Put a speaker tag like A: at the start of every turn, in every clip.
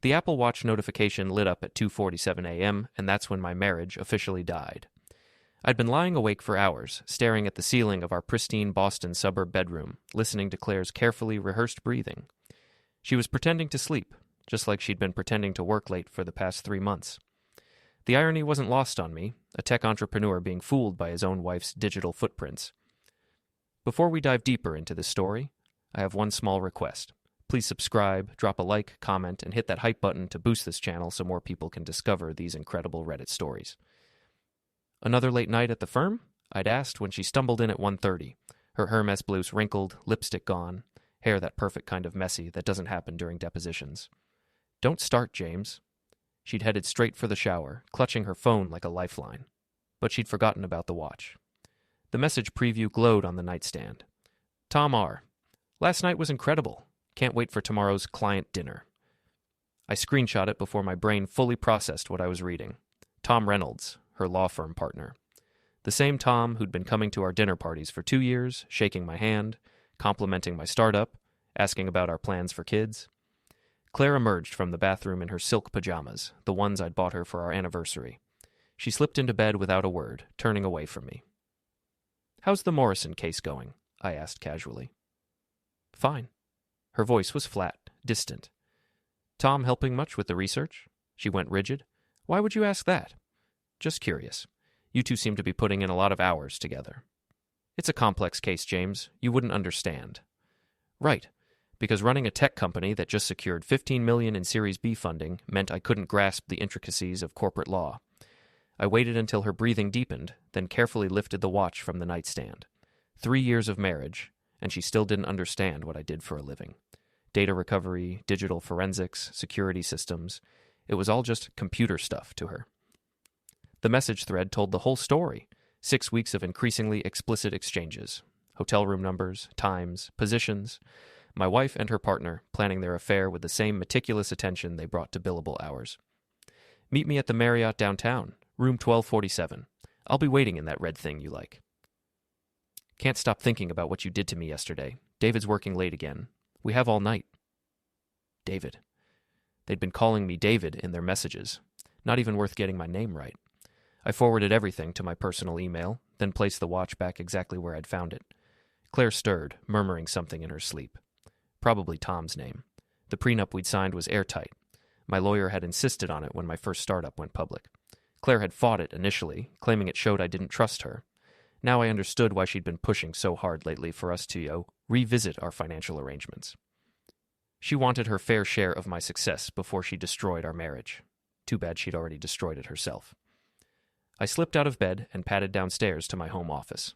A: The Apple Watch notification lit up at 2:47 a.m., and that's when my marriage officially died. I'd been lying awake for hours, staring at the ceiling of our pristine Boston suburb bedroom, listening to Claire's carefully rehearsed breathing. She was pretending to sleep, just like she'd been pretending to work late for the past 3 months. The irony wasn't lost on me, a tech entrepreneur being fooled by his own wife's digital footprints. Before we dive deeper into this story, I have one small request. Please subscribe, drop a like, comment, and hit that hype button to boost this channel so more people can discover these incredible Reddit stories. Another late night at the firm? I'd asked when she stumbled in at 1:30, her Hermes blouse wrinkled, lipstick gone, hair that perfect kind of messy that doesn't happen during depositions. Don't start, James. She'd headed straight for the shower, clutching her phone like a lifeline. But she'd forgotten about the watch. The message preview glowed on the nightstand. Tom R. Last night was incredible. Can't wait for tomorrow's client dinner. I screenshot it before my brain fully processed what I was reading. Tom Reynolds, her law firm partner. The same Tom who'd been coming to our dinner parties for 2 years, shaking my hand, complimenting my startup, asking about our plans for kids. Claire emerged from the bathroom in her silk pajamas, the ones I'd bought her for our anniversary. She slipped into bed without a word, turning away from me. How's the Morrison case going? I asked casually. Fine. Her voice was flat, distant. Tom helping much with the research? She went rigid. Why would you ask that? Just curious. You two seem to be putting in a lot of hours together. It's a complex case, James. You wouldn't understand. Right. Because running a tech company that just secured $15 million in Series B funding meant I couldn't grasp the intricacies of corporate law. I waited until her breathing deepened, then carefully lifted the watch from the nightstand. 3 years of marriage, and she still didn't understand what I did for a living. Data recovery, digital forensics, security systems. It was all just computer stuff to her. The message thread told the whole story. 6 weeks of increasingly explicit exchanges. Hotel room numbers, times, positions. My wife and her partner planning their affair with the same meticulous attention they brought to billable hours. Meet me at the Marriott downtown, room 1247. I'll be waiting in that red thing you like. Can't stop thinking about what you did to me yesterday. David's working late again. We have all night. David. They'd been calling me David in their messages. Not even worth getting my name right. I forwarded everything to my personal email, then placed the watch back exactly where I'd found it. Claire stirred, murmuring something in her sleep. Probably Tom's name. The prenup we'd signed was airtight. My lawyer had insisted on it when my first startup went public. Claire had fought it initially, claiming it showed I didn't trust her. Now I understood why she'd been pushing so hard lately for us to, revisit our financial arrangements. She wanted her fair share of my success before she destroyed our marriage. Too bad she'd already destroyed it herself. I slipped out of bed and padded downstairs to my home office.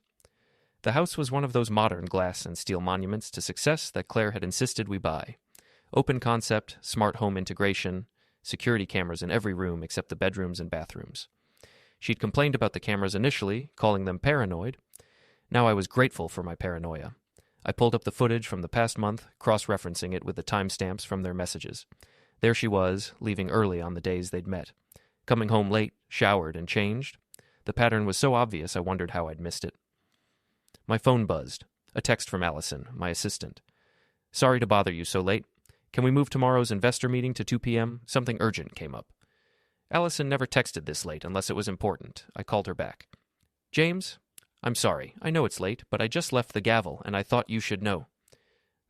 A: The house was one of those modern glass and steel monuments to success that Claire had insisted we buy. Open concept, smart home integration, security cameras in every room except the bedrooms and bathrooms. She'd complained about the cameras initially, calling them paranoid. Now I was grateful for my paranoia. I pulled up the footage from the past month, cross-referencing it with the timestamps from their messages. There she was, leaving early on the days they'd met. Coming home late, showered, and changed. The pattern was so obvious I wondered how I'd missed it. My phone buzzed. A text from Allison, my assistant. Sorry to bother you so late. Can we move tomorrow's investor meeting to 2 p.m.? Something urgent came up. Allison never texted this late unless it was important. I called her back. James, I'm sorry. I know it's late, but I just left the Gavel, and I thought you should know.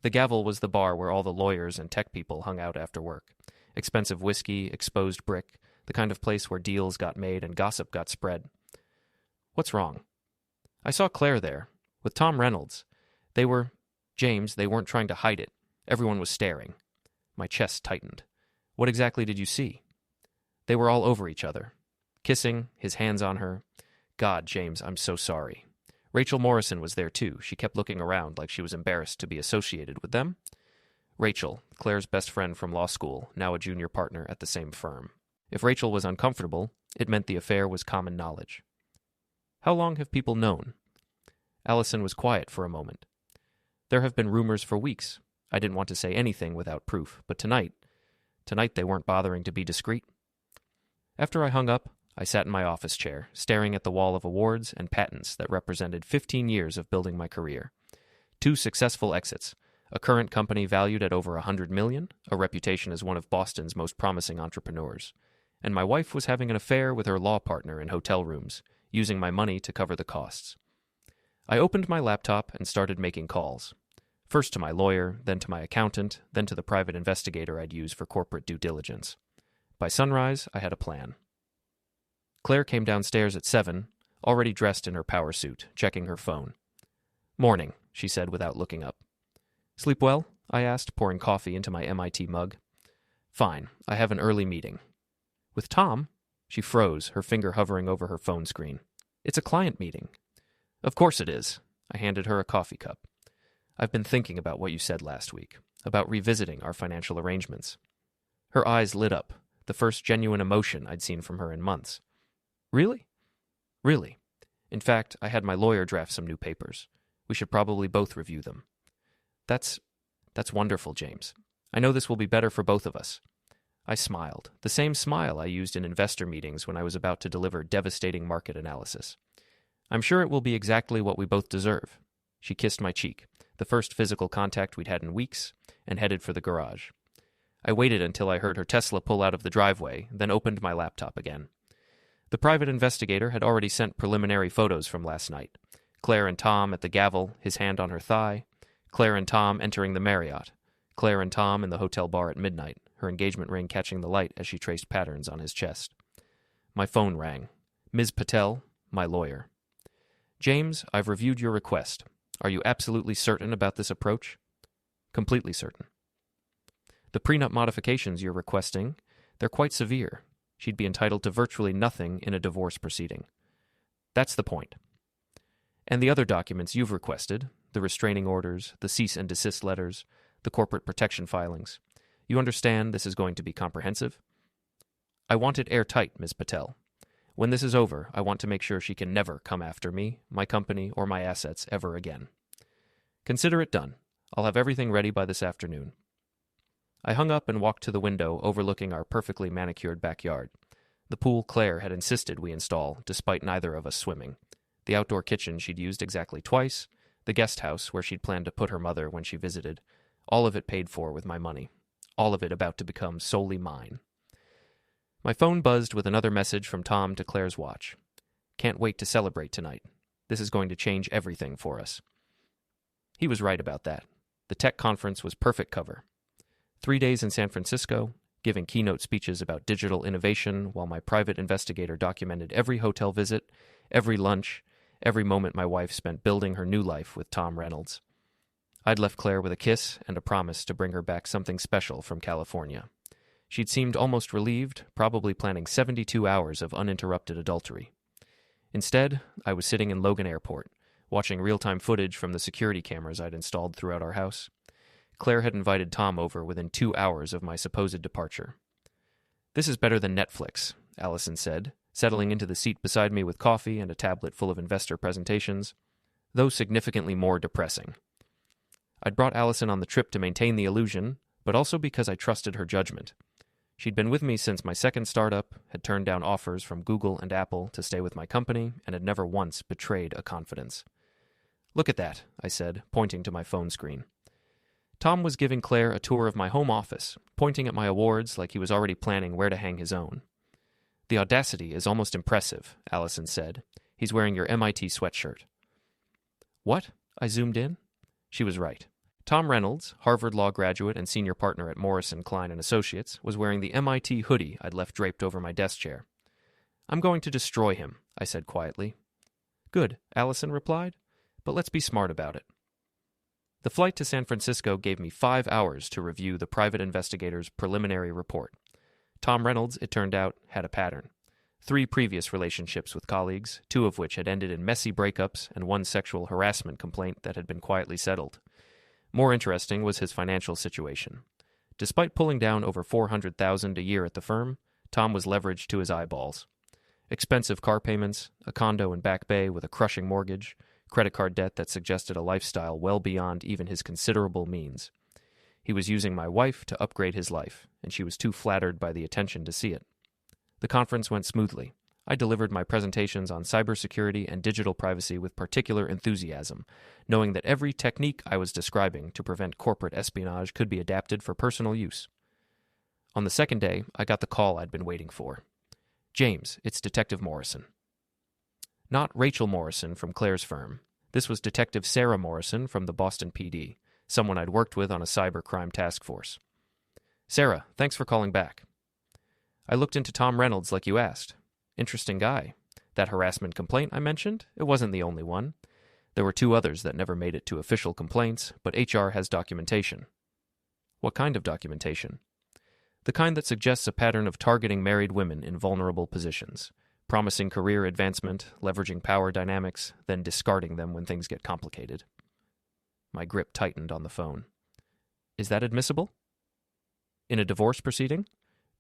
A: The Gavel was the bar where all the lawyers and tech people hung out after work. Expensive whiskey, exposed brick, the kind of place where deals got made and gossip got spread. What's wrong? I saw Claire there, with Tom Reynolds. They weren't trying to hide it. Everyone was staring. My chest tightened. What exactly did you see? They were all over each other. Kissing, his hands on her. God, James, I'm so sorry. Rachel Morrison was there too. She kept looking around like she was embarrassed to be associated with them. Rachel, Claire's best friend from law school, now a junior partner at the same firm. If Rachel was uncomfortable, it meant the affair was common knowledge. How long have people known? Allison was quiet for a moment. There have been rumors for weeks. I didn't want to say anything without proof, but tonight they weren't bothering to be discreet. After I hung up, I sat in my office chair, staring at the wall of awards and patents that represented 15 years of building my career. 2 successful exits, a current company valued at over $100 million, a reputation as one of Boston's most promising entrepreneurs. And my wife was having an affair with her law partner in hotel rooms, using my money to cover the costs. I opened my laptop and started making calls. First to my lawyer, then to my accountant, then to the private investigator I'd use for corporate due diligence. By sunrise, I had a plan. Claire came downstairs at 7, already dressed in her power suit, checking her phone. "Morning," she said without looking up. "Sleep well?" I asked, pouring coffee into my MIT mug. "Fine. I have an early meeting." "With Tom?" She froze, her finger hovering over her phone screen. "It's a client meeting." "Of course it is." I handed her a coffee cup. "I've been thinking about what you said last week, about revisiting our financial arrangements." Her eyes lit up, the first genuine emotion I'd seen from her in months. "Really?" "Really. In fact, I had my lawyer draft some new papers. We should probably both review them." That's wonderful, James. I know this will be better for both of us." I smiled, the same smile I used in investor meetings when I was about to deliver devastating market analysis. "I'm sure it will be exactly what we both deserve." She kissed my cheek, the first physical contact we'd had in weeks, and headed for the garage. I waited until I heard her Tesla pull out of the driveway, then opened my laptop again. The private investigator had already sent preliminary photos from last night. Claire and Tom at the gavel, his hand on her thigh. Claire and Tom entering the Marriott. Claire and Tom in the hotel bar at midnight, her engagement ring catching the light as she traced patterns on his chest. My phone rang. Ms. Patel, my lawyer. "James, I've reviewed your request. Are you absolutely certain about this approach?" "Completely certain." "The prenup modifications you're requesting, they're quite severe. She'd be entitled to virtually nothing in a divorce proceeding." "That's the point." "And the other documents you've requested, the restraining orders, the cease and desist letters, the corporate protection filings. You understand this is going to be comprehensive?" "I want it airtight, Ms. Patel. When this is over, I want to make sure she can never come after me, my company, or my assets ever again." "Consider it done. I'll have everything ready by this afternoon." I hung up and walked to the window overlooking our perfectly manicured backyard. The pool Claire had insisted we install, despite neither of us swimming. The outdoor kitchen she'd used exactly twice. The guest house where she'd planned to put her mother when she visited. All of it paid for with my money. All of it about to become solely mine. My phone buzzed with another message from Tom to Claire's watch. "Can't wait to celebrate tonight. This is going to change everything for us." He was right about that. The tech conference was perfect cover. 3 days in San Francisco, giving keynote speeches about digital innovation while my private investigator documented every hotel visit, every lunch, every moment my wife spent building her new life with Tom Reynolds. I'd left Claire with a kiss and a promise to bring her back something special from California. She'd seemed almost relieved, probably planning 72 hours of uninterrupted adultery. Instead, I was sitting in Logan Airport, watching real-time footage from the security cameras I'd installed throughout our house. Claire had invited Tom over within 2 hours of my supposed departure. "This is better than Netflix," Allison said, settling into the seat beside me with coffee and a tablet full of investor presentations, though significantly more depressing. I'd brought Allison on the trip to maintain the illusion, but also because I trusted her judgment. She'd been with me since my second startup, had turned down offers from Google and Apple to stay with my company, and had never once betrayed a confidence. "Look at that," I said, pointing to my phone screen. Tom was giving Claire a tour of my home office, pointing at my awards like he was already planning where to hang his own. "The audacity is almost impressive," Allison said. "He's wearing your MIT sweatshirt." "What?" I zoomed in. She was right. Tom Reynolds, Harvard Law graduate and senior partner at Morrison, Klein & Associates, was wearing the MIT hoodie I'd left draped over my desk chair. "I'm going to destroy him," I said quietly. "Good," Allison replied, "but let's be smart about it." The flight to San Francisco gave me 5 hours to review the private investigator's preliminary report. Tom Reynolds, it turned out, had a pattern. 3 previous relationships with colleagues, 2 of which had ended in messy breakups and 1 sexual harassment complaint that had been quietly settled. More interesting was his financial situation. Despite pulling down over $400,000 a year at the firm, Tom was leveraged to his eyeballs. Expensive car payments, a condo in Back Bay with a crushing mortgage, credit card debt that suggested a lifestyle well beyond even his considerable means. He was using my wife to upgrade his life, and she was too flattered by the attention to see it. The conference went smoothly. I delivered my presentations on cybersecurity and digital privacy with particular enthusiasm, knowing that every technique I was describing to prevent corporate espionage could be adapted for personal use. On the second day, I got the call I'd been waiting for. "James, it's Detective Morrison." Not Rachel Morrison from Claire's firm. This was Detective Sarah Morrison from the Boston PD, someone I'd worked with on a cybercrime task force. "Sarah, thanks for calling back. I looked into Tom Reynolds like you asked. Interesting guy. That harassment complaint I mentioned, it wasn't the only one. There were 2 others that never made it to official complaints, but HR has documentation." "What kind of documentation?" "The kind that suggests a pattern of targeting married women in vulnerable positions, promising career advancement, leveraging power dynamics, then discarding them when things get complicated." My grip tightened on the phone. "Is that admissible?" "In a divorce proceeding?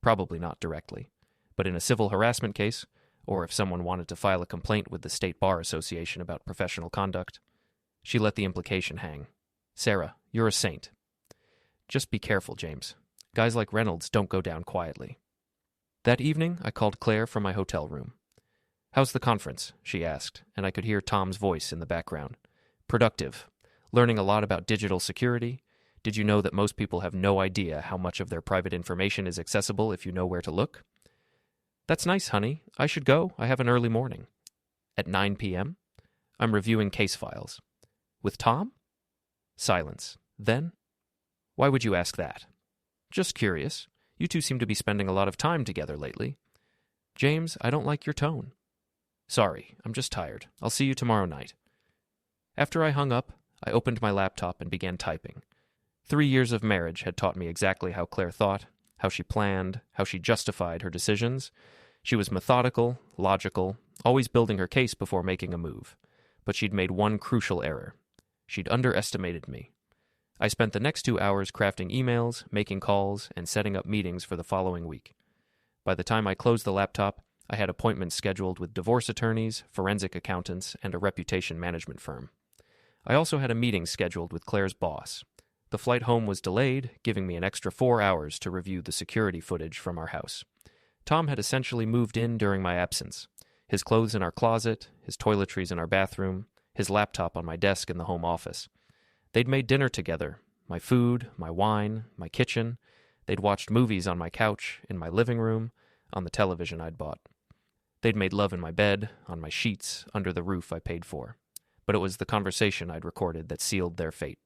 A: Probably not directly. But in a civil harassment case, or if someone wanted to file a complaint with the State Bar Association about professional conduct." She let the implication hang. "Sarah, you're a saint." "Just be careful, James. Guys like Reynolds don't go down quietly." That evening, I called Claire from my hotel room. "How's the conference?" she asked, and I could hear Tom's voice in the background. "Productive. Learning a lot about digital security. Did you know that most people have no idea how much of their private information is accessible if you know where to look?" "That's nice, honey. I should go. I have an early morning." "At 9 p.m.? I'm reviewing case files." "With Tom?" Silence. Then, "Why would you ask that?" "Just curious. You 2 seem to be spending a lot of time together lately." "James, I don't like your tone." "Sorry, I'm just tired. I'll see you tomorrow night." After I hung up, I opened my laptop and began typing. 3 years of marriage had taught me exactly how Claire thought, how she planned, how she justified her decisions. She was methodical, logical, always building her case before making a move. But she'd made one crucial error. She'd underestimated me. I spent the next 2 hours crafting emails, making calls, and setting up meetings for the following week. By the time I closed the laptop, I had appointments scheduled with divorce attorneys, forensic accountants, and a reputation management firm. I also had a meeting scheduled with Claire's boss. The flight home was delayed, giving me an extra 4 hours to review the security footage from our house. Tom had essentially moved in during my absence. His clothes in our closet, his toiletries in our bathroom, his laptop on my desk in the home office. They'd made dinner together, my food, my wine, my kitchen. They'd watched movies on my couch, in my living room, on the television I'd bought. They'd made love in my bed, on my sheets, under the roof I paid for. But it was the conversation I'd recorded that sealed their fate.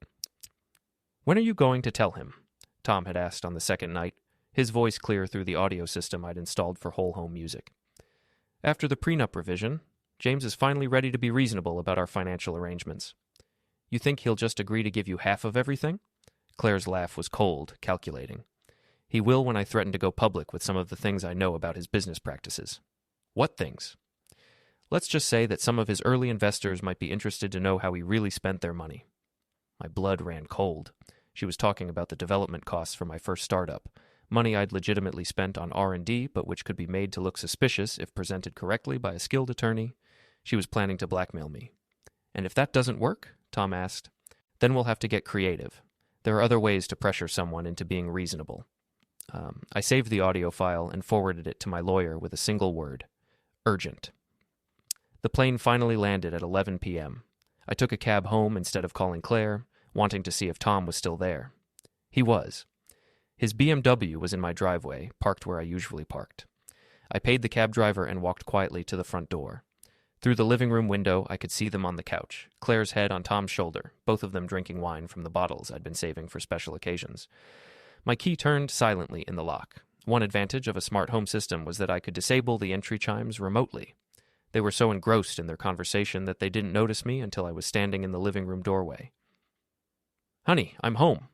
A: "When are you going to tell him?" Tom had asked on the second night, his voice clear through the audio system I'd installed for whole home music. "After the prenup revision, James is finally ready to be reasonable about our financial arrangements." "You think he'll just agree to give you half of everything?" Claire's laugh was cold, calculating. "He will when I threaten to go public with some of the things I know about his business practices." "What things?" "Let's just say that some of his early investors might be interested to know how he really spent their money." My blood ran cold. She was talking about the development costs for my first startup, money I'd legitimately spent on R&D, but which could be made to look suspicious if presented correctly by a skilled attorney. She was planning to blackmail me. "And if that doesn't work," Tom asked, "then we'll have to get creative. There are other ways to pressure someone into being reasonable." I saved the audio file and forwarded it to my lawyer with a single word: urgent. The plane finally landed at 11 p.m. I took a cab home instead of calling Claire, wanting to see if Tom was still there. He was. His BMW was in my driveway, parked where I usually parked. I paid the cab driver and walked quietly to the front door. Through the living room window, I could see them on the couch, Claire's head on Tom's shoulder, both of them drinking wine from the bottles I'd been saving for special occasions. My key turned silently in the lock. One advantage of a smart home system was that I could disable the entry chimes remotely. They were so engrossed in their conversation that they didn't notice me until I was standing in the living room doorway. "Honey, I'm home."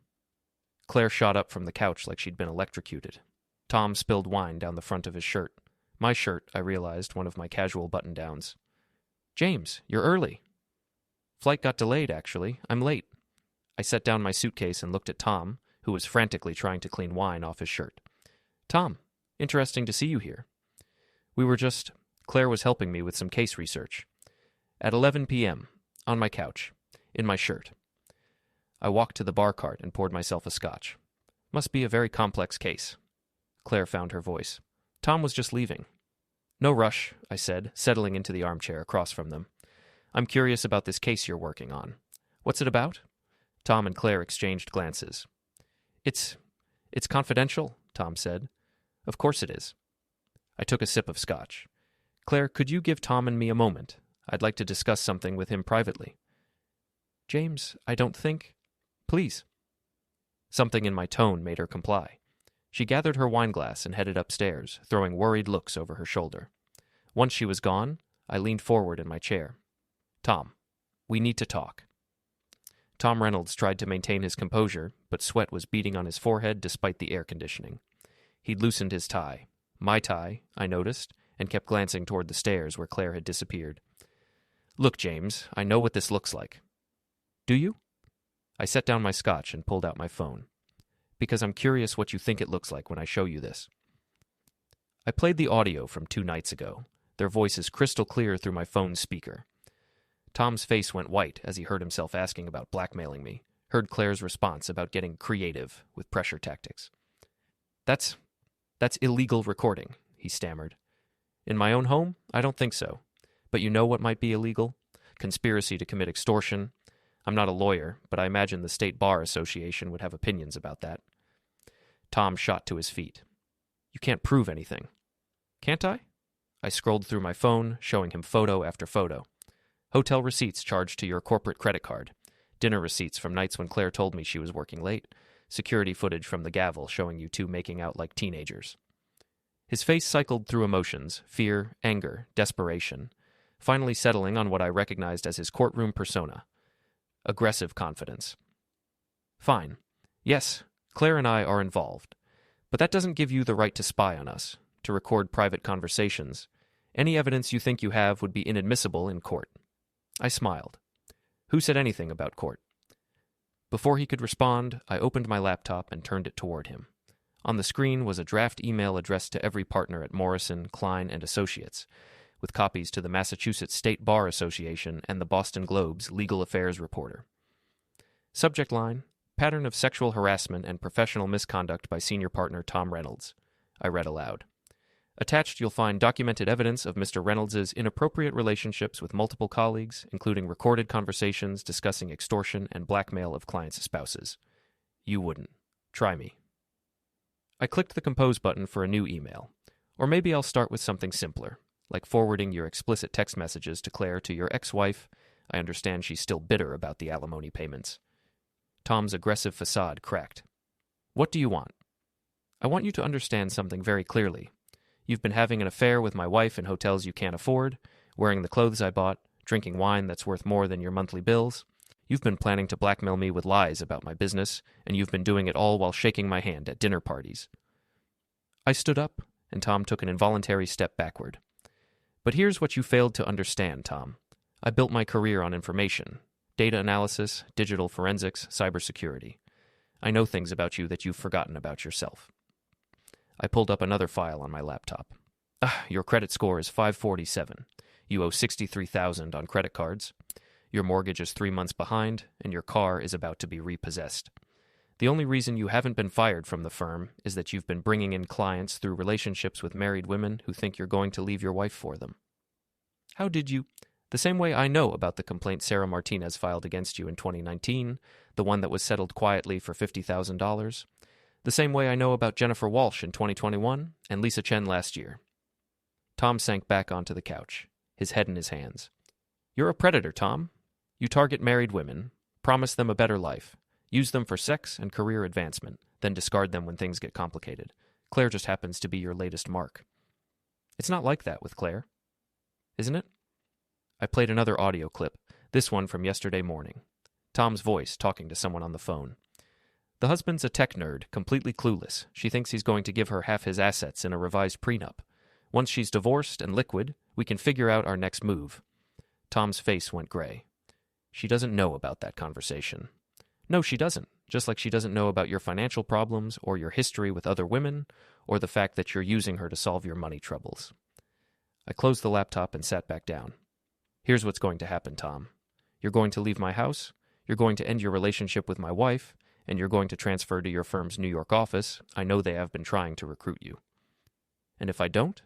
A: Claire shot up from the couch like she'd been electrocuted. Tom spilled wine down the front of his shirt. My shirt, I realized, one of my casual button-downs. "James, you're early." "Flight got delayed, actually. I'm late." I set down my suitcase and looked at Tom, who was frantically trying to clean wine off his shirt. "Tom, interesting to see you here." Claire was helping me with some case research. "At 11 p.m., on my couch, in my shirt." I walked to the bar cart and poured myself a scotch. "Must be a very complex case." Claire found her voice. "Tom was just leaving." No rush, I said, settling into the armchair across from them. I'm curious about this case you're working on. What's it about? Tom and Claire exchanged glances. It's confidential, Tom said. Of course it is. I took a sip of scotch. Claire, could you give Tom and me a moment? I'd like to discuss something with him privately. James, I don't think... Please. Something in my tone made her comply. She gathered her wineglass and headed upstairs, throwing worried looks over her shoulder. Once she was gone, I leaned forward in my chair. Tom, we need to talk. Tom Reynolds tried to maintain his composure, but sweat was beading on his forehead despite the air conditioning. He'd loosened his tie. My tie, I noticed, and kept glancing toward the stairs where Claire had disappeared. Look, James, I know what this looks like. Do you? I set down my scotch and pulled out my phone. Because I'm curious what you think it looks like when I show you this. I played the audio from 2 nights ago, their voices crystal clear through my phone's speaker. Tom's face went white as he heard himself asking about blackmailing me, heard Claire's response about getting creative with pressure tactics. That's illegal recording, he stammered. In my own home? I don't think so. But you know what might be illegal? Conspiracy to commit extortion. I'm not a lawyer, but I imagine the State Bar Association would have opinions about that. Tom shot to his feet. You can't prove anything. Can't I? I scrolled through my phone, showing him photo after photo. Hotel receipts charged to your corporate credit card. Dinner receipts from nights when Claire told me she was working late. Security footage from the gavel showing you two making out like teenagers. His face cycled through emotions, fear, anger, desperation, finally settling on what I recognized as his courtroom persona. Aggressive confidence. Fine. Yes, Claire and I are involved. But that doesn't give you the right to spy on us, to record private conversations. Any evidence you think you have would be inadmissible in court. I smiled. Who said anything about court? Before he could respond, I opened my laptop and turned it toward him. On the screen was a draft email addressed to every partner at Morrison, Klein, and Associates, with copies to the Massachusetts State Bar Association and the Boston Globe's legal affairs reporter. Subject line, pattern of sexual harassment and professional misconduct by senior partner Tom Reynolds. I read aloud. Attached, you'll find documented evidence of Mr. Reynolds' inappropriate relationships with multiple colleagues, including recorded conversations discussing extortion and blackmail of clients' spouses. You wouldn't. Try me. I clicked the compose button for a new email. Or maybe I'll start with something simpler, like forwarding your explicit text messages to Claire to your ex-wife. I understand she's still bitter about the alimony payments. Tom's aggressive facade cracked. What do you want? I want you to understand something very clearly. You've been having an affair with my wife in hotels you can't afford, wearing the clothes I bought, drinking wine that's worth more than your monthly bills. You've been planning to blackmail me with lies about my business, and you've been doing it all while shaking my hand at dinner parties. I stood up, and Tom took an involuntary step backward. But here's what you failed to understand, Tom. I built my career on information, data analysis, digital forensics, cybersecurity. I know things about you that you've forgotten about yourself. I pulled up another file on my laptop. Your credit score is 547. You owe $63,000 on credit cards. Your mortgage is 3 months behind, and your car is about to be repossessed. The only reason you haven't been fired from the firm is that you've been bringing in clients through relationships with married women who think you're going to leave your wife for them. How did you? The same way I know about the complaint Sarah Martinez filed against you in 2019, the one that was settled quietly for $50,000. The same way I know about Jennifer Walsh in 2021 and Lisa Chen last year. Tom sank back onto the couch, his head in his hands. You're a predator, Tom. You target married women, promise them a better life, use them for sex and career advancement, then discard them when things get complicated. Claire just happens to be your latest mark. It's not like that with Claire, isn't it? I played another audio clip, this one from yesterday morning. Tom's voice talking to someone on the phone. The husband's a tech nerd, completely clueless. She thinks he's going to give her half his assets in a revised prenup. Once she's divorced and liquid, we can figure out our next move. Tom's face went gray. She doesn't know about that conversation. No, she doesn't. Just like she doesn't know about your financial problems or your history with other women or the fact that you're using her to solve your money troubles. I closed the laptop and sat back down. Here's what's going to happen, Tom. You're going to leave my house, you're going to end your relationship with my wife, and you're going to transfer to your firm's New York office. I know they have been trying to recruit you. And if I don't?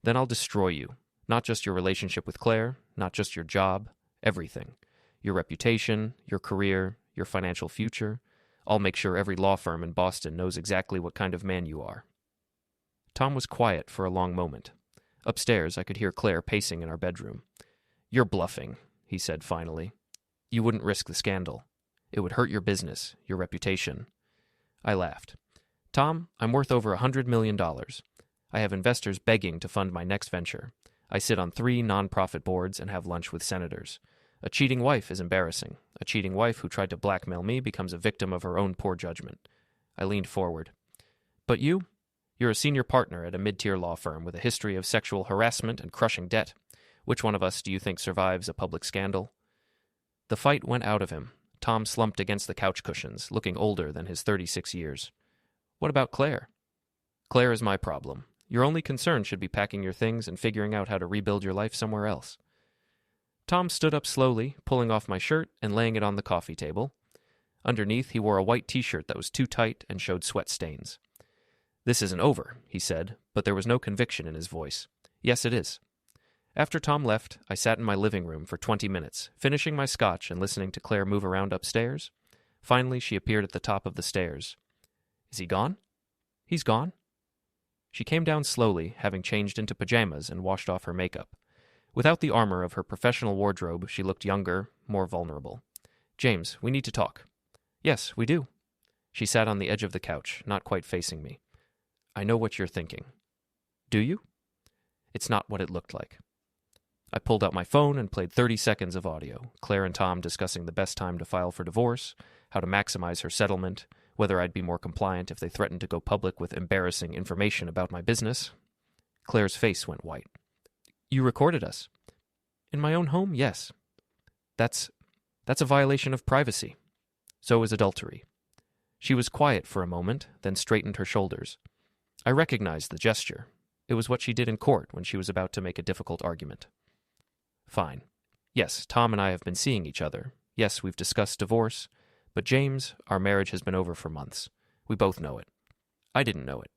A: Then I'll destroy you. Not just your relationship with Claire, not just your job, everything. Your reputation, your career, your financial future. I'll make sure every law firm in Boston knows exactly what kind of man you are." Tom was quiet for a long moment. Upstairs, I could hear Claire pacing in our bedroom. "You're bluffing," he said finally. "You wouldn't risk the scandal. It would hurt your business, your reputation." I laughed. "Tom, I'm worth over $100 million. I have investors begging to fund my next venture. I sit on 3 nonprofit boards and have lunch with senators. A cheating wife is embarrassing. A cheating wife who tried to blackmail me becomes a victim of her own poor judgment." I leaned forward. "But you're a senior partner at a mid-tier law firm with a history of sexual harassment and crushing debt. Which one of us do you think survives a public scandal?" The fight went out of him. Tom slumped against the couch cushions, looking older than his 36 years. "What about Claire?" "Claire is my problem. Your only concern should be packing your things and figuring out how to rebuild your life somewhere else." Tom stood up slowly, pulling off my shirt and laying it on the coffee table. Underneath, he wore a white t-shirt that was too tight and showed sweat stains. "This isn't over," he said, but there was no conviction in his voice. "Yes, it is." After Tom left, I sat in my living room for 20 minutes, finishing my scotch and listening to Claire move around upstairs. Finally, she appeared at the top of the stairs. "Is he gone?" "He's gone." She came down slowly, having changed into pajamas and washed off her makeup. Without the armor of her professional wardrobe, she looked younger, more vulnerable. "James, we need to talk." "Yes, we do." She sat on the edge of the couch, not quite facing me. "I know what you're thinking." "Do you?" "It's not what it looked like." I pulled out my phone and played 30 seconds of audio, Claire and Tom discussing the best time to file for divorce, how to maximize her settlement, whether I'd be more compliant if they threatened to go public with embarrassing information about my business. Claire's face went white. "You recorded us." "In my own home, yes." That's a violation of privacy. So is adultery." She was quiet for a moment, then straightened her shoulders. I recognized the gesture. It was what she did in court when she was about to make a difficult argument. "Fine. Yes, Tom and I have been seeing each other. Yes, we've discussed divorce. But James, our marriage has been over for months. We both know it. I didn't know it.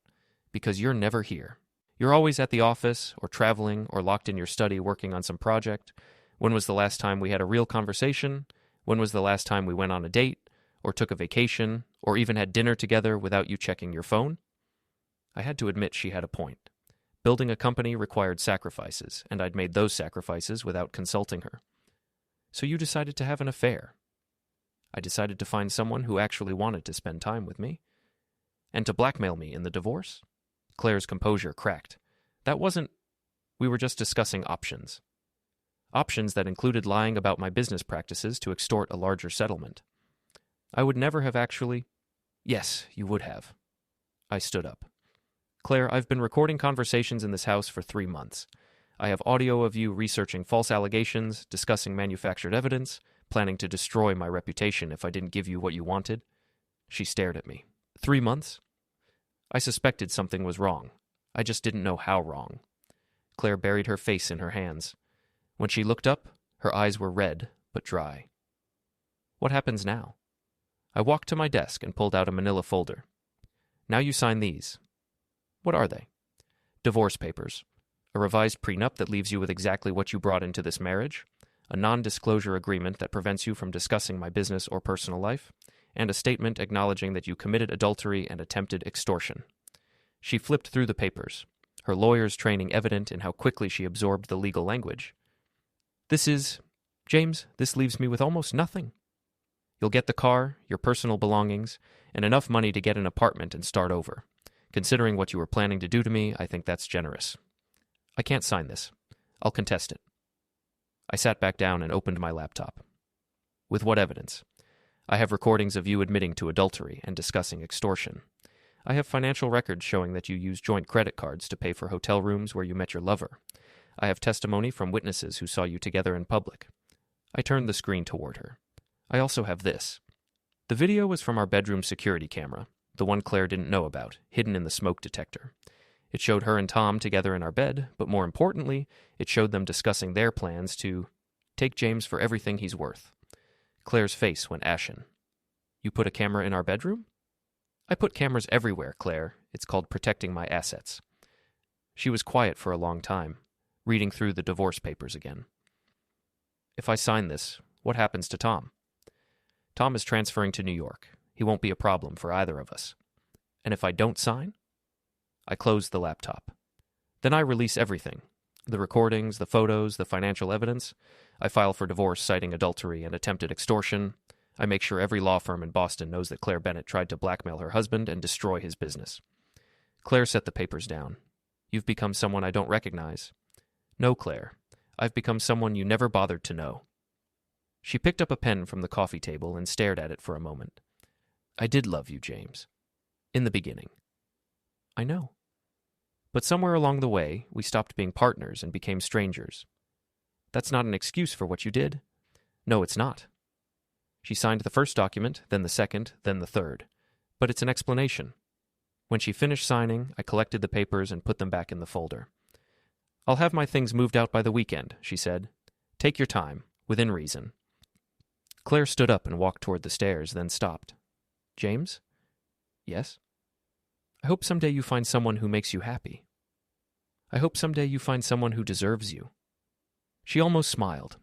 A: Because you're never here. You're always at the office, or traveling, or locked in your study working on some project. When was the last time we had a real conversation? When was the last time we went on a date, or took a vacation, or even had dinner together without you checking your phone?" I had to admit she had a point. Building a company required sacrifices, and I'd made those sacrifices without consulting her. "So you decided to have an affair." "I decided to find someone who actually wanted to spend time with me." "And to blackmail me in the divorce?" Claire's composure cracked. We were just discussing options. Options that included lying about my business practices to extort a larger settlement. I would never have actually... Yes, you would have. I stood up. "Claire, I've been recording conversations in this house for 3 months. I have audio of you researching false allegations, discussing manufactured evidence, planning to destroy my reputation if I didn't give you what you wanted." She stared at me. 3 months? I suspected something was wrong. I just didn't know how wrong. Claire buried her face in her hands. When she looked up, her eyes were red, but dry. "What happens now?" I walked to my desk and pulled out a manila folder. "Now you sign these." "What are they?" "Divorce papers. A revised prenup that leaves you with exactly what you brought into this marriage, a non-disclosure agreement that prevents you from discussing my business or personal life, and a statement acknowledging that you committed adultery and attempted extortion." She flipped through the papers, her lawyer's training evident in how quickly she absorbed the legal language. James, this leaves me with almost nothing. You'll get the car, your personal belongings, and enough money to get an apartment and start over. Considering what you were planning to do to me, I think that's generous. I can't sign this. I'll contest it." I sat back down and opened my laptop. "With what evidence?" "I have recordings of you admitting to adultery and discussing extortion. I have financial records showing that you used joint credit cards to pay for hotel rooms where you met your lover. I have testimony from witnesses who saw you together in public." I turned the screen toward her. "I also have this." The video was from our bedroom security camera, the one Claire didn't know about, hidden in the smoke detector. It showed her and Tom together in our bed, but more importantly, it showed them discussing their plans to take James for everything he's worth. Claire's face went ashen. "You put a camera in our bedroom?" "I put cameras everywhere, Claire. It's called protecting my assets." She was quiet for a long time, reading through the divorce papers again. If I sign this, what happens to Tom? Tom is transferring to New York. He won't be a problem for either of us. And if I don't sign? I close the laptop. Then I release everything. The recordings, the photos, the financial evidence. I file for divorce citing adultery and attempted extortion. I make sure every law firm in Boston knows that Claire Bennett tried to blackmail her husband and destroy his business. Claire set the papers down. You've become someone I don't recognize. No, Claire. I've become someone you never bothered to know. She picked up a pen from the coffee table and stared at it for a moment. I did love you, James. In the beginning. I know. But somewhere along the way, we stopped being partners and became strangers. That's not an excuse for what you did. No, it's not. She signed the first document, then the second, then the third. But it's an explanation. When she finished signing, I collected the papers and put them back in the folder. I'll have my things moved out by the weekend, she said. Take your time, within reason. Claire stood up and walked toward the stairs, then stopped. James? Yes? I hope someday you find someone who makes you happy. I hope someday you find someone who deserves you. She almost smiled.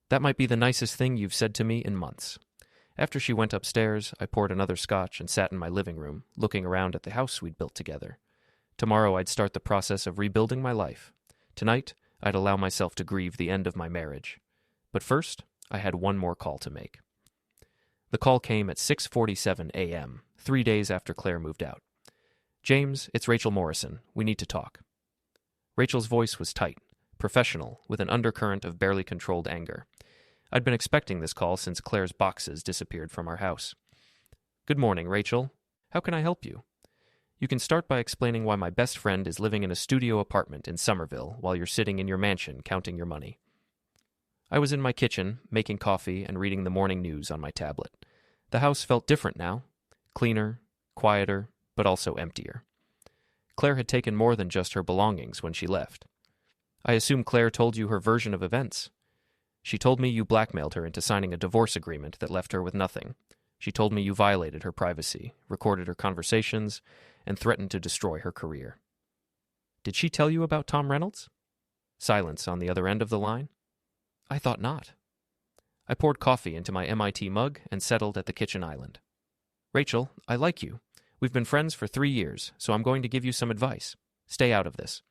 A: That might be the nicest thing you've said to me in months. After she went upstairs, I poured another scotch and sat in my living room, looking around at the house we'd built together. Tomorrow I'd start the process of rebuilding my life. Tonight, I'd allow myself to grieve the end of my marriage. But first, I had one more call to make. The call came at 6:47 a.m., 3 days after Claire moved out. James, it's Rachel Morrison. We need to talk. Rachel's voice was tight, professional, with an undercurrent of barely controlled anger. I'd been expecting this call since Claire's boxes disappeared from our house. Good morning, Rachel. How can I help you? You can start by explaining why my best friend is living in a studio apartment in Somerville while you're sitting in your mansion counting your money. I was in my kitchen, making coffee and reading the morning news on my tablet. The house felt different now. Cleaner, quieter, but also emptier. Claire had taken more than just her belongings when she left. I assume Claire told you her version of events. She told me you blackmailed her into signing a divorce agreement that left her with nothing. She told me you violated her privacy, recorded her conversations, and threatened to destroy her career. Did she tell you about Tom Reynolds? Silence on the other end of the line. I thought not. I poured coffee into my MIT mug and settled at the kitchen island. Rachel, I like you. We've been friends for 3 years, so I'm going to give you some advice. Stay out of this.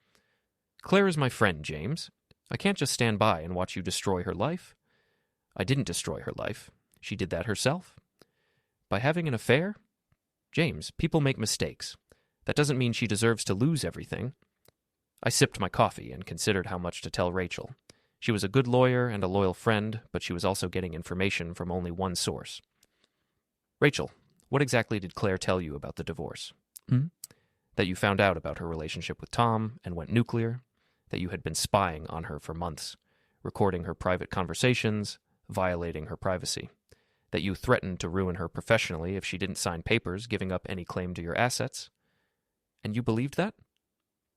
A: Claire is my friend, James. I can't just stand by and watch you destroy her life. I didn't destroy her life. She did that herself. By having an affair? James, people make mistakes. That doesn't mean she deserves to lose everything. I sipped my coffee and considered how much to tell Rachel. She was a good lawyer and a loyal friend, but she was also getting information from only one source. Rachel, what exactly did Claire tell you about the divorce? That you found out about her relationship with Tom and went nuclear? That you had been spying on her for months, recording her private conversations, violating her privacy? That you threatened to ruin her professionally if she didn't sign papers giving up any claim to your assets? And you believed that?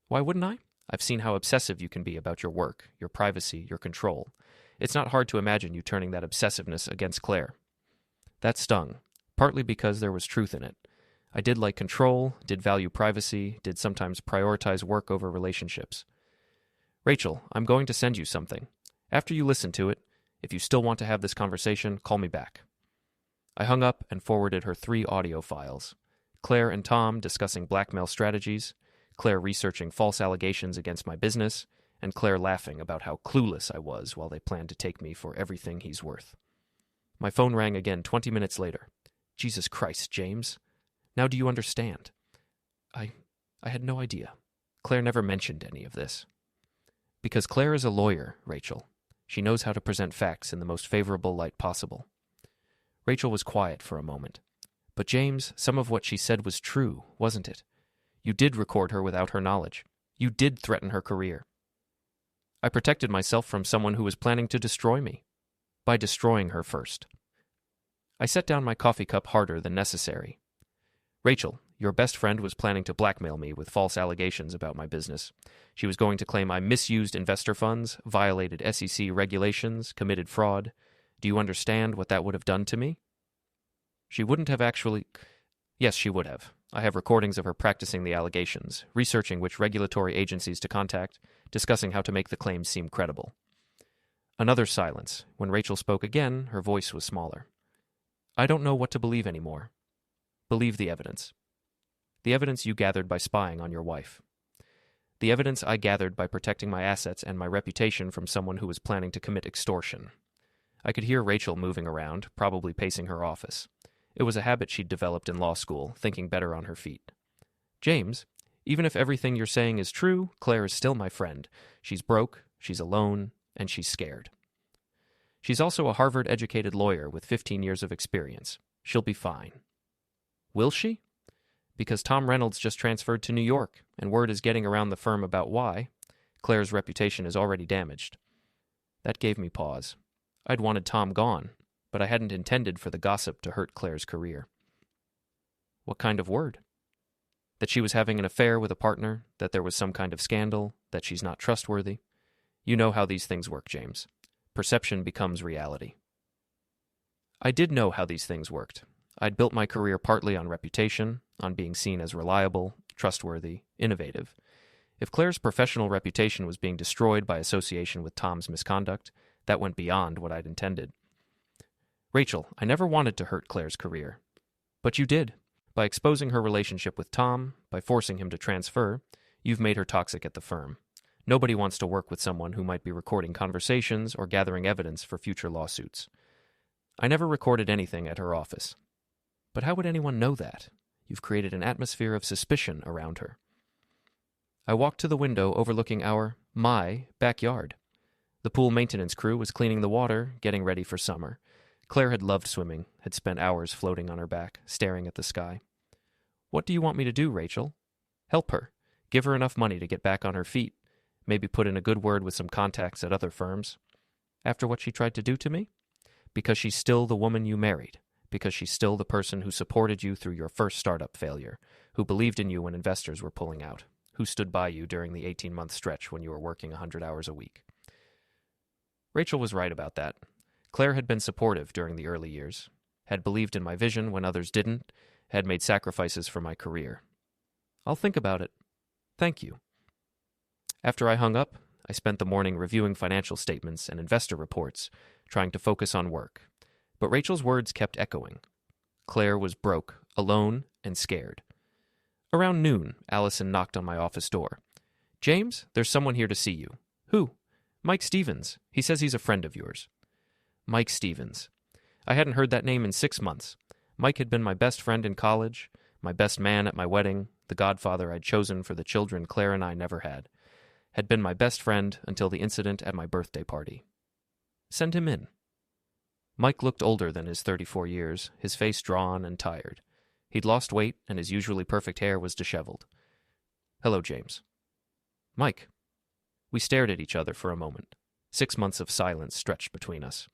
A: Why wouldn't I? I've seen how obsessive you can be about your work, your privacy, your control. It's not hard to imagine you turning that obsessiveness against Claire. That stung, partly because there was truth in it. I did like control, did value privacy, did sometimes prioritize work over relationships. Rachel, I'm going to send you something. After you listen to it, if you still want to have this conversation, call me back. I hung up and forwarded her 3 audio files. Claire and Tom discussing blackmail strategies, Claire researching false allegations against my business, and Claire laughing about how clueless I was while they planned to take me for everything he's worth. My phone rang again 20 minutes later. Jesus Christ, James. Now do you understand? I had no idea. Claire never mentioned any of this. Because Claire is a lawyer, Rachel. She knows how to present facts in the most favorable light possible. Rachel was quiet for a moment. But James, some of what she said was true, wasn't it? You did record her without her knowledge. You did threaten her career. I protected myself from someone who was planning to destroy me. By destroying her first. I set down my coffee cup harder than necessary. Rachel, your best friend was planning to blackmail me with false allegations about my business. She was going to claim I misused investor funds, violated SEC regulations, committed fraud. Do you understand what that would have done to me? She wouldn't have actually... Yes, she would have. I have recordings of her practicing the allegations, researching which regulatory agencies to contact, discussing how to make the claims seem credible. Another silence. When Rachel spoke again, her voice was smaller. I don't know what to believe anymore. Believe the evidence. The evidence you gathered by spying on your wife. The evidence I gathered by protecting my assets and my reputation from someone who was planning to commit extortion. I could hear Rachel moving around, probably pacing her office. It was a habit she'd developed in law school, thinking better on her feet. James, even if everything you're saying is true, Claire is still my friend. She's broke, she's alone, and she's scared. She's also a Harvard-educated lawyer with 15 years of experience. She'll be fine. Will she? Because Tom Reynolds just transferred to New York, and word is getting around the firm about why. Claire's reputation is already damaged. That gave me pause. I'd wanted Tom gone, but I hadn't intended for the gossip to hurt Claire's career. What kind of word? That she was having an affair with a partner, that there was some kind of scandal, that she's not trustworthy. You know how these things work, James. Perception becomes reality. I did know how these things worked. I'd built my career partly on reputation, on being seen as reliable, trustworthy, innovative. If Claire's professional reputation was being destroyed by association with Tom's misconduct, that went beyond what I'd intended. Rachel, I never wanted to hurt Claire's career. But you did. By exposing her relationship with Tom, by forcing him to transfer, you've made her toxic at the firm. Nobody wants to work with someone who might be recording conversations or gathering evidence for future lawsuits. I never recorded anything at her office. But how would anyone know that? You've created an atmosphere of suspicion around her. I walked to the window overlooking my backyard. The pool maintenance crew was cleaning the water, getting ready for summer. Claire had loved swimming, had spent hours floating on her back, staring at the sky. What do you want me to do, Rachel? Help her. Give her enough money to get back on her feet. Maybe put in a good word with some contacts at other firms. After what she tried to do to me? Because she's still the woman you married. Because she's still the person who supported you through your first startup failure, who believed in you when investors were pulling out, who stood by you during the 18-month stretch when you were working 100 hours a week. Rachel was right about that. Claire had been supportive during the early years, had believed in my vision when others didn't, had made sacrifices for my career. I'll think about it. Thank you. After I hung up, I spent the morning reviewing financial statements and investor reports, trying to focus on work. But Rachel's words kept echoing. Claire was broke, alone, and scared. Around noon, Allison knocked on my office door. James, there's someone here to see you. Who? Mike Stevens. He says he's a friend of yours. Mike Stevens. I hadn't heard that name in 6 months. Mike had been my best friend in college, my best man at my wedding, the godfather I'd chosen for the children Claire and I never had. Had been my best friend until the incident at my birthday party. Send him in. Mike looked older than his 34 years, his face drawn and tired. He'd lost weight, and his usually perfect hair was disheveled. Hello, James. Mike. We stared at each other for a moment. 6 months of silence stretched between us.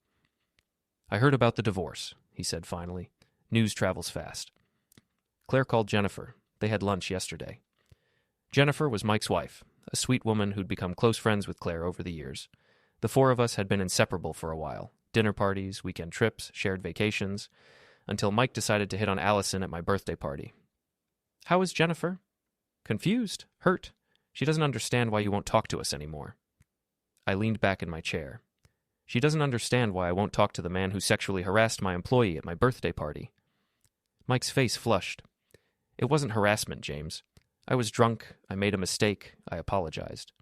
A: I heard about the divorce, he said finally. News travels fast. Claire called Jennifer. They had lunch yesterday. Jennifer was Mike's wife, a sweet woman who'd become close friends with Claire over the years. The four of us had been inseparable for a while. Dinner parties, weekend trips, shared vacations, until Mike decided to hit on Allison at my birthday party. How is Jennifer? Confused, hurt. She doesn't understand why you won't talk to us anymore. I leaned back in my chair. She doesn't understand why I won't talk to the man who sexually harassed my employee at my birthday party. Mike's face flushed. It wasn't harassment, James. I was drunk. I made a mistake. I apologized.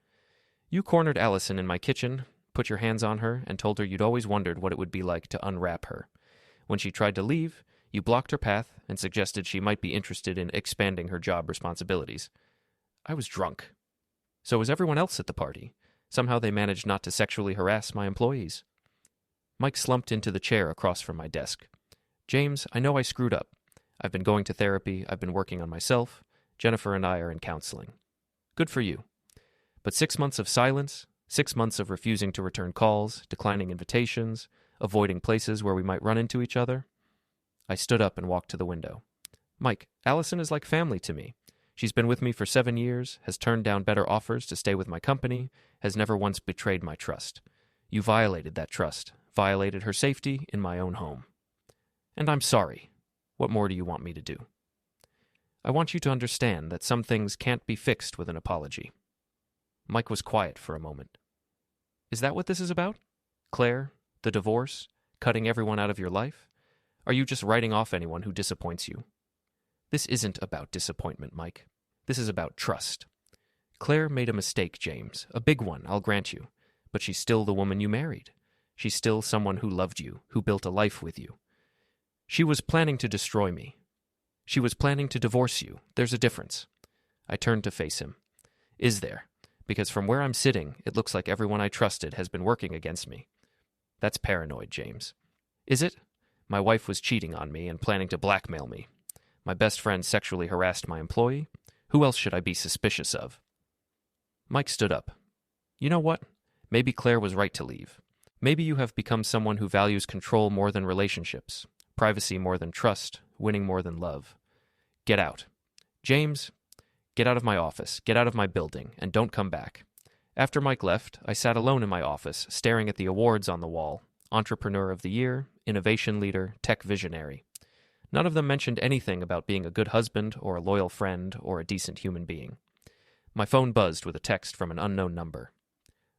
A: You cornered Allison in my kitchen, put your hands on her, and told her you'd always wondered what it would be like to unwrap her. When she tried to leave, you blocked her path and suggested she might be interested in expanding her job responsibilities. I was drunk. So was everyone else at the party. Somehow they managed not to sexually harass my employees. Mike slumped into the chair across from my desk. James, I know I screwed up. I've been going to therapy. I've been working on myself. Jennifer and I are in counseling. Good for you. But 6 months of silence, 6 months of refusing to return calls, declining invitations, avoiding places where we might run into each other. I stood up and walked to the window. Mike, Allison is like family to me. She's been with me for 7 years, has turned down better offers to stay with my company, has never once betrayed my trust. You violated that trust, violated her safety in my own home. And I'm sorry. What more do you want me to do? I want you to understand that some things can't be fixed with an apology. Mike was quiet for a moment. Is that what this is about? Claire, the divorce, cutting everyone out of your life? Are you just writing off anyone who disappoints you? This isn't about disappointment, Mike. This is about trust. Claire made a mistake, James. A big one, I'll grant you. But she's still the woman you married. She's still someone who loved you, who built a life with you. She was planning to destroy me. She was planning to divorce you. There's a difference. I turned to face him. Is there? Because from where I'm sitting, it looks like everyone I trusted has been working against me. That's paranoid, James. Is it? My wife was cheating on me and planning to blackmail me. My best friend sexually harassed my employee. Who else should I be suspicious of? Mike stood up. You know what? Maybe Claire was right to leave. Maybe you have become someone who values control more than relationships, privacy more than trust, winning more than love. Get out. James, get out of my office, get out of my building, and don't come back. After Mike left, I sat alone in my office, staring at the awards on the wall. Entrepreneur of the Year, Innovation Leader, Tech Visionary. None of them mentioned anything about being a good husband or a loyal friend or a decent human being. My phone buzzed with a text from an unknown number.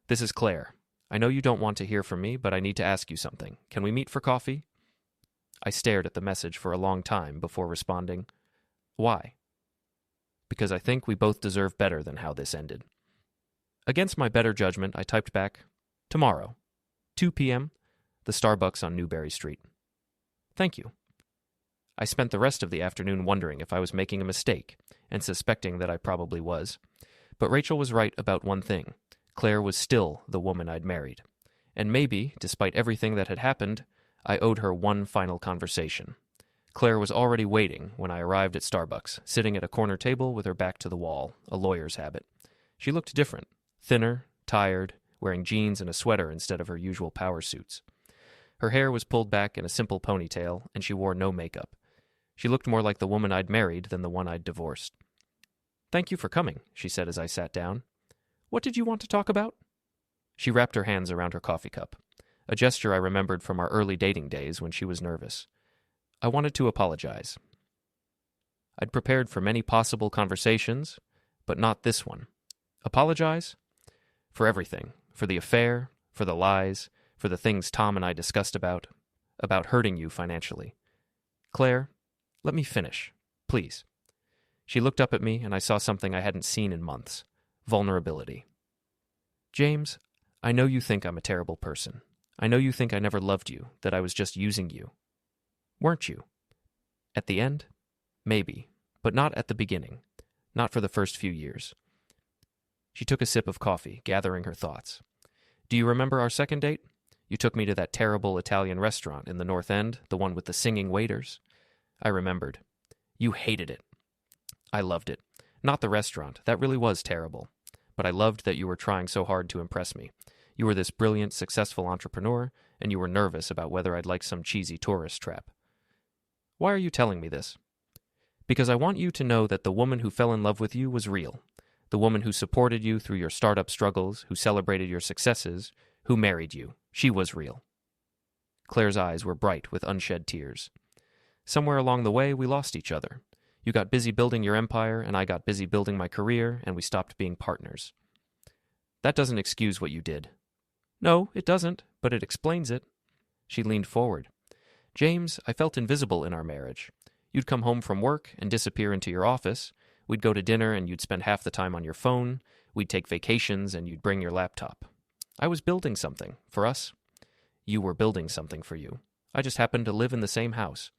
A: This is Claire. I know you don't want to hear from me, but I need to ask you something. Can we meet for coffee? I stared at the message for a long time before responding, Why? Because I think we both deserve better than how this ended. Against my better judgment, I typed back, Tomorrow, 2 p.m., the Starbucks on Newberry Street. Thank you. I spent the rest of the afternoon wondering if I was making a mistake, and suspecting that I probably was. But Rachel was right about one thing. Claire was still the woman I'd married. And maybe, despite everything that had happened, I owed her one final conversation. Claire was already waiting when I arrived at Starbucks, sitting at a corner table with her back to the wall, a lawyer's habit. She looked different, thinner, tired, wearing jeans and a sweater instead of her usual power suits. Her hair was pulled back in a simple ponytail, and she wore no makeup. She looked more like the woman I'd married than the one I'd divorced. Thank you for coming, she said as I sat down. What did you want to talk about? She wrapped her hands around her coffee cup, a gesture I remembered from our early dating days when she was nervous. I wanted to apologize. I'd prepared for many possible conversations, but not this one. Apologize? For everything. For the affair, for the lies, for the things Tom and I discussed about hurting you financially. Claire, let me finish, please. She looked up at me, and I saw something I hadn't seen in months. Vulnerability. James, I know you think I'm a terrible person. I know you think I never loved you, that I was just using you. Weren't you? At the end? Maybe, but not at the beginning. Not for the first few years. She took a sip of coffee, gathering her thoughts. Do you remember our second date? You took me to that terrible Italian restaurant in the North End, the one with the singing waiters. I remembered. You hated it. I loved it. Not the restaurant. That really was terrible. But I loved that you were trying so hard to impress me. You were this brilliant, successful entrepreneur, and you were nervous about whether I'd like some cheesy tourist trap. Why are you telling me this? Because I want you to know that the woman who fell in love with you was real. The woman who supported you through your startup struggles, who celebrated your successes, who married you. She was real. Claire's eyes were bright with unshed tears. Somewhere along the way, we lost each other. You got busy building your empire, and I got busy building my career, and we stopped being partners. That doesn't excuse what you did. No, it doesn't, but it explains it. She leaned forward. James, I felt invisible in our marriage. You'd come home from work and disappear into your office. We'd go to dinner and you'd spend half the time on your phone. We'd take vacations and you'd bring your laptop. I was building something for us. You were building something for you. I just happened to live in the same house.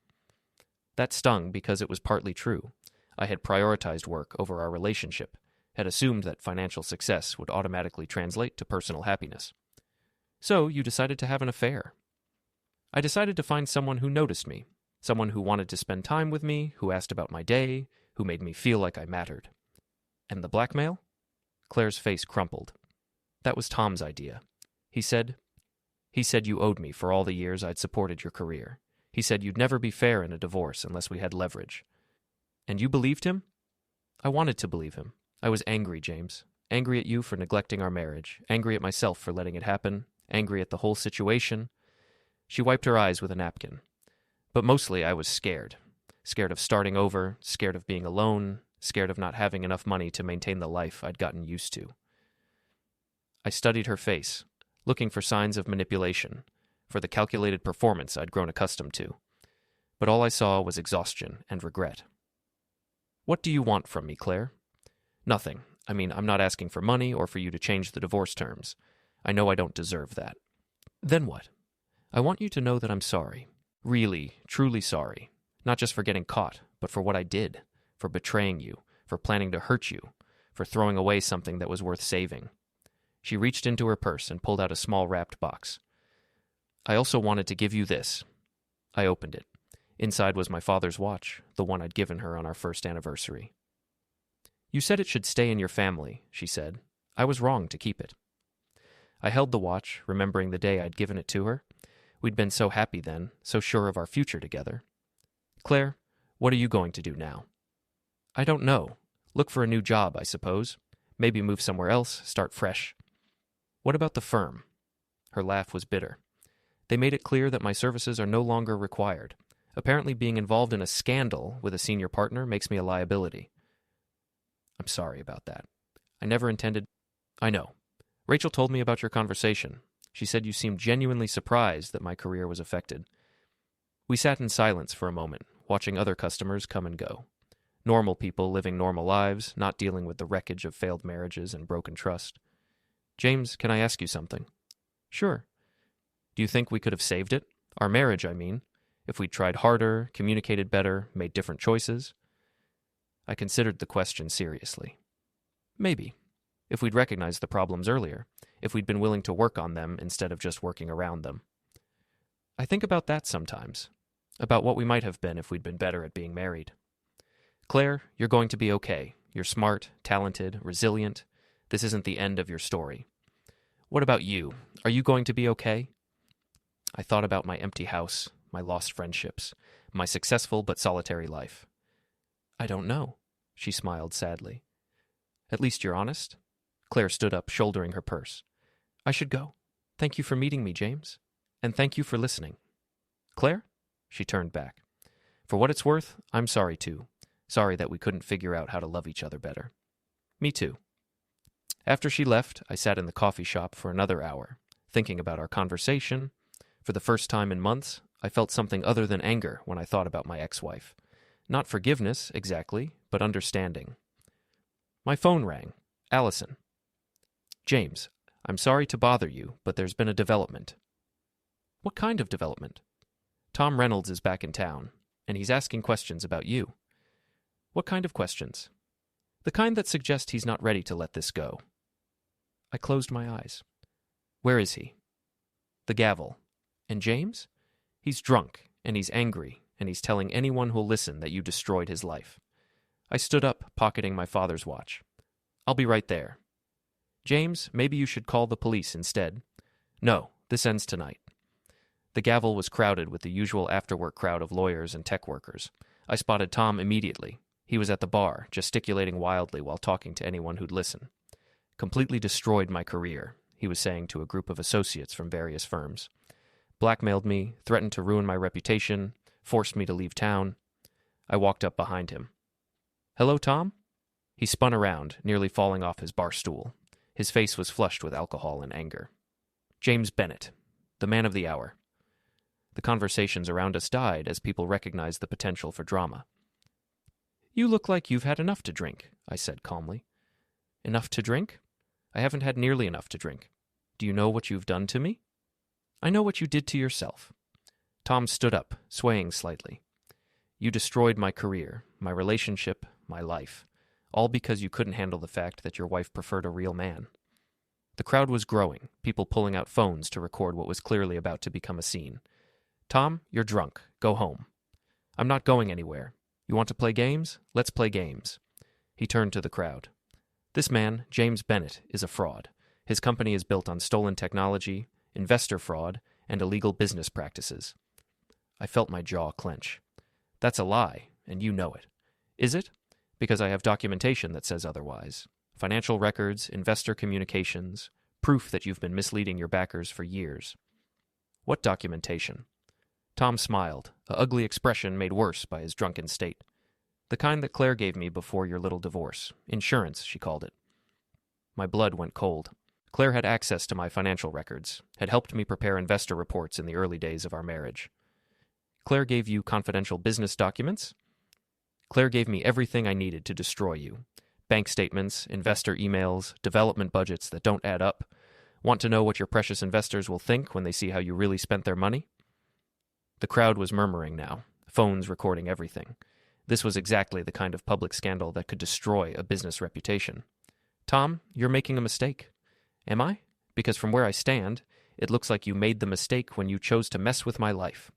A: That stung because it was partly true. I had prioritized work over our relationship, had assumed that financial success would automatically translate to personal happiness. So you decided to have an affair. I decided to find someone who noticed me, someone who wanted to spend time with me, who asked about my day, who made me feel like I mattered. And the blackmail? Claire's face crumpled. That was Tom's idea. He said you owed me for all the years I'd supported your career. He said you'd never be fair in a divorce unless we had leverage. And you believed him? I wanted to believe him. I was angry, James. Angry at you for neglecting our marriage. Angry at myself for letting it happen. Angry at the whole situation. She wiped her eyes with a napkin. But mostly I was scared. Scared of starting over, scared of being alone, scared of not having enough money to maintain the life I'd gotten used to. I studied her face, looking for signs of manipulation, for the calculated performance I'd grown accustomed to. But all I saw was exhaustion and regret. "What do you want from me, Claire?" "Nothing. I mean, I'm not asking for money or for you to change the divorce terms. I know I don't deserve that." "Then what?" "I want you to know that I'm sorry. Really, truly sorry. Not just for getting caught, but for what I did, for betraying you, for planning to hurt you, for throwing away something that was worth saving." She reached into her purse and pulled out a small wrapped box. "I also wanted to give you this." I opened it. Inside was my father's watch, the one I'd given her on our first anniversary. "You said it should stay in your family," she said. "I was wrong to keep it." I held the watch, remembering the day I'd given it to her. We'd been so happy then, so sure of our future together. "Claire, what are you going to do now?" "I don't know. Look for a new job, I suppose. Maybe move somewhere else, start fresh." "What about the firm?" Her laugh was bitter. "They made it clear that my services are no longer required. Apparently being involved in a scandal with a senior partner makes me a liability." "I'm sorry about that. I never intended—" "I know. Rachel told me about your conversation. She said you seemed genuinely surprised that my career was affected." We sat in silence for a moment, watching other customers come and go. Normal people living normal lives, not dealing with the wreckage of failed marriages and broken trust. "James, can I ask you something?" "Sure." "Do you think we could have saved it? Our marriage, I mean. If we'd tried harder, communicated better, made different choices?" I considered the question seriously. "Maybe. If we'd recognized the problems earlier. If we'd been willing to work on them instead of just working around them." "I think about that sometimes. About what we might have been if we'd been better at being married." "Claire, you're going to be okay. You're smart, talented, resilient. This isn't the end of your story. What about you? Are you going to be okay?" I thought about my empty house, my lost friendships, my successful but solitary life. "I don't know," she smiled sadly. "At least you're honest?" Claire stood up, shouldering her purse. "I should go. Thank you for meeting me, James. And thank you for listening." "Claire?" She turned back. "For what it's worth, I'm sorry too. Sorry that we couldn't figure out how to love each other better." "Me too." After she left, I sat in the coffee shop for another hour, thinking about our conversation. For the first time in months, I felt something other than anger when I thought about my ex-wife. Not forgiveness, exactly, but understanding. My phone rang. Allison. "James, I'm sorry to bother you, but there's been a development." "What kind of development?" "Tom Reynolds is back in town, and he's asking questions about you." "What kind of questions?" "The kind that suggest he's not ready to let this go." I closed my eyes. "Where is he?" "The gavel." "And James?" "He's drunk, and he's angry, and he's telling anyone who'll listen that you destroyed his life." I stood up, pocketing my father's watch. "I'll be right there." "James, maybe you should call the police instead." "No, this ends tonight." The gavel was crowded with the usual after-work crowd of lawyers and tech workers. I spotted Tom immediately. He was at the bar, gesticulating wildly while talking to anyone who'd listen. "Completely destroyed my career," he was saying to a group of associates from various firms. "Blackmailed me, threatened to ruin my reputation, forced me to leave town." I walked up behind him. "Hello, Tom?" He spun around, nearly falling off his bar stool. His face was flushed with alcohol and anger. "James Bennett, the man of the hour." The conversations around us died as people recognized the potential for drama. "You look like you've had enough to drink," I said calmly. "Enough to drink? I haven't had nearly enough to drink. Do you know what you've done to me?" "I know what you did to yourself." Tom stood up, swaying slightly. "You destroyed my career, my relationship, my life, all because you couldn't handle the fact that your wife preferred a real man." The crowd was growing, people pulling out phones to record what was clearly about to become a scene. "Tom, you're drunk. Go home." "I'm not going anywhere. You want to play games? Let's play games." He turned to the crowd. "This man, James Bennett, is a fraud. His company is built on stolen technology, investor fraud, and illegal business practices." I felt my jaw clench. "That's a lie, and you know it." "Is it?" "Because I have documentation that says otherwise. Financial records, investor communications, proof that you've been misleading your backers for years." "What documentation?" Tom smiled, a ugly expression made worse by his drunken state. The kind that Claire gave me before your little divorce. Insurance, she called it. My blood went cold. Claire had access to my financial records, had helped me prepare investor reports in the early days of our marriage. Claire gave you confidential business documents? Claire gave me everything I needed to destroy you. Bank statements, investor emails, development budgets that don't add up. Want to know what your precious investors will think when they see how you really spent their money? The crowd was murmuring now, phones recording everything. This was exactly the kind of public scandal that could destroy a business reputation. Tom, you're making a mistake. Am I? Because from where I stand, it looks like you made the mistake when you chose to mess with my life.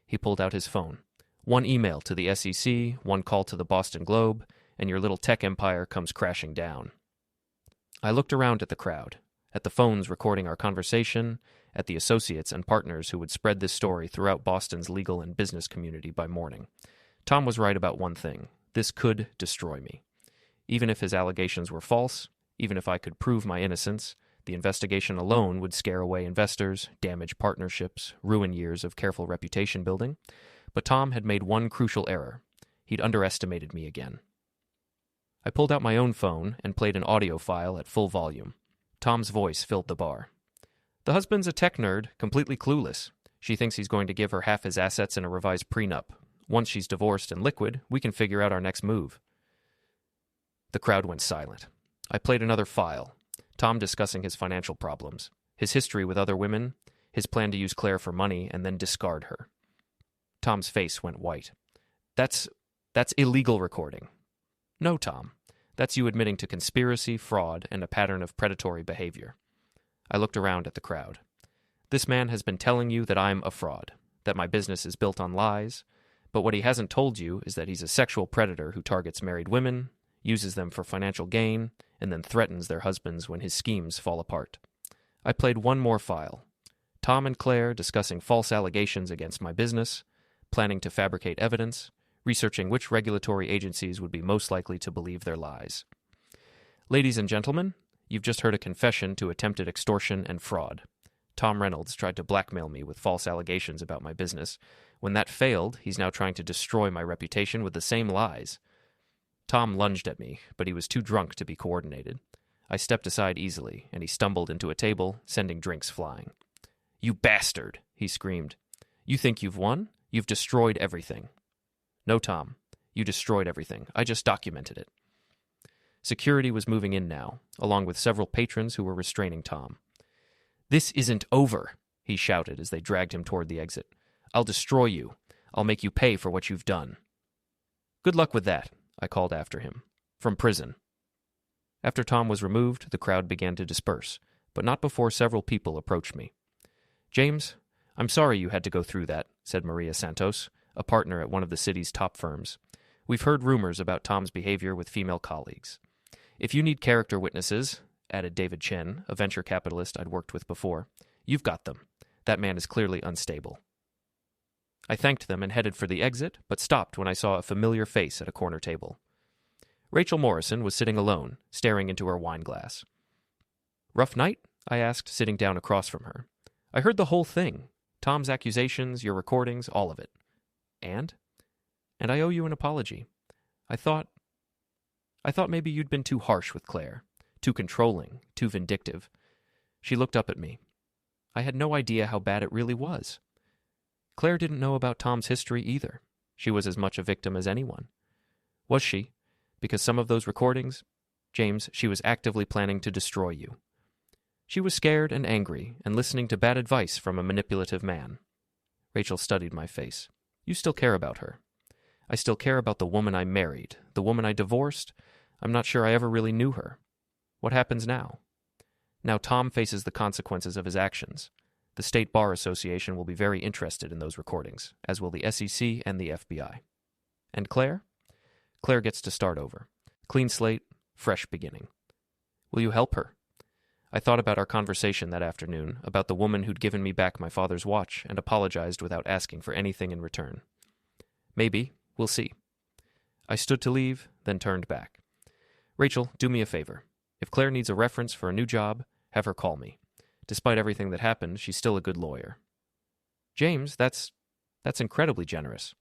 A: He pulled out his phone. One email to the SEC, one call to the Boston Globe, and your little tech empire comes crashing down. I looked around at the crowd, at the phones recording our conversation, at the associates and partners who would spread this story throughout Boston's legal and business community by morning. Tom was right about one thing. This could destroy me. Even if his allegations were false, even if I could prove my innocence, the investigation alone would scare away investors, damage partnerships, ruin years of careful reputation building. But Tom had made one crucial error. He'd underestimated me again. I pulled out my own phone and played an audio file at full volume. Tom's voice filled the bar. The husband's a tech nerd, completely clueless. She thinks he's going to give her half his assets in a revised prenup. Once she's divorced and liquid, we can figure out our next move. The crowd went silent. I played another file. Tom discussing his financial problems, his history with other women, his plan to use Claire for money and then discard her. Tom's face went white. That's illegal recording. No, Tom. That's you admitting to conspiracy, fraud, and a pattern of predatory behavior. I looked around at the crowd. This man has been telling you that I'm a fraud, that my business is built on lies, but what he hasn't told you is that he's a sexual predator who targets married women, uses them for financial gain, and then threatens their husbands when his schemes fall apart. I played one more file. Tom and Claire discussing false allegations against my business, planning to fabricate evidence, researching which regulatory agencies would be most likely to believe their lies. Ladies and gentlemen, you've just heard a confession to attempted extortion and fraud. Tom Reynolds tried to blackmail me with false allegations about my business. When that failed, he's now trying to destroy my reputation with the same lies. Tom lunged at me, but he was too drunk to be coordinated. I stepped aside easily, and he stumbled into a table, sending drinks flying. "You bastard!" he screamed. "You think you've won? You've destroyed everything." "No, Tom. You destroyed everything. I just documented it." Security was moving in now, along with several patrons who were restraining Tom. "This isn't over," he shouted as they dragged him toward the exit. "I'll destroy you. I'll make you pay for what you've done." "Good luck with that," I called after him. "From prison." After Tom was removed, the crowd began to disperse, but not before several people approached me. "James, I'm sorry you had to go through that," said Maria Santos, a partner at one of the city's top firms. "We've heard rumors about Tom's behavior with female colleagues. If you need character witnesses," added David Chen, a venture capitalist I'd worked with before, "you've got them. That man is clearly unstable." I thanked them and headed for the exit, but stopped when I saw a familiar face at a corner table. Rachel Morrison was sitting alone, staring into her wine glass. "Rough night?" I asked, sitting down across from her. "I heard the whole thing. Tom's accusations, your recordings, all of it." "And?" "And I owe you an apology. I thought maybe you'd been too harsh with Claire, too controlling, too vindictive." She looked up at me. I had no idea how bad it really was. Claire didn't know about Tom's history either. She was as much a victim as anyone. Was she? Because some of those recordings, James, she was actively planning to destroy you. She was scared and angry and listening to bad advice from a manipulative man. Rachel studied my face. "You still care about her." "I still care about the woman I married. The woman I divorced, I'm not sure I ever really knew her. What happens now?" "Now Tom faces the consequences of his actions. The State Bar Association will be very interested in those recordings, as will the SEC and the FBI. And Claire? Claire gets to start over. Clean slate, fresh beginning. Will you help her?" I thought about our conversation that afternoon, about the woman who'd given me back my father's watch and apologized without asking for anything in return. "Maybe. We'll see." I stood to leave, then turned back. "Rachel, do me a favor. If Claire needs a reference for a new job, have her call me. Despite everything that happened, she's still a good lawyer." "James, that's That's incredibly generous.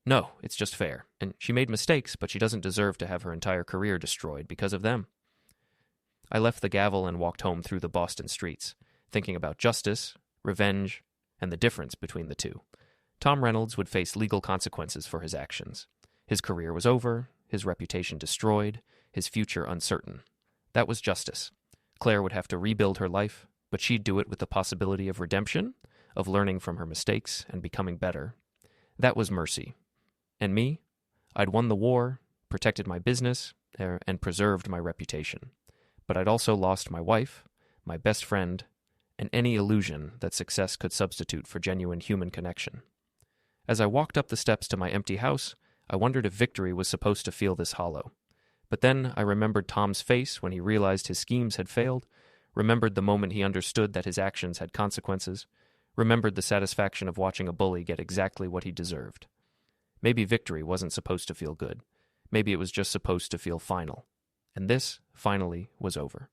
A: No, it's just fair, and she made mistakes, but she doesn't deserve to have her entire career destroyed because of them. I left the gavel and walked home through the Boston streets, thinking about justice, revenge, and the difference between the two. Tom Reynolds would face legal consequences for his actions. His career was over, his reputation destroyed, his future uncertain. That was justice. Claire would have to rebuild her life, but she'd do it with the possibility of redemption, of learning from her mistakes and becoming better. That was mercy. And me? I'd won the war, protected my business, and preserved my reputation. But I'd also lost my wife, my best friend, and any illusion that success could substitute for genuine human connection. As I walked up the steps to my empty house, I wondered if victory was supposed to feel this hollow. But then I remembered Tom's face when he realized his schemes had failed, remembered the moment he understood that his actions had consequences, remembered the satisfaction of watching a bully get exactly what he deserved. Maybe victory wasn't supposed to feel good. Maybe it was just supposed to feel final. And this, finally, was over.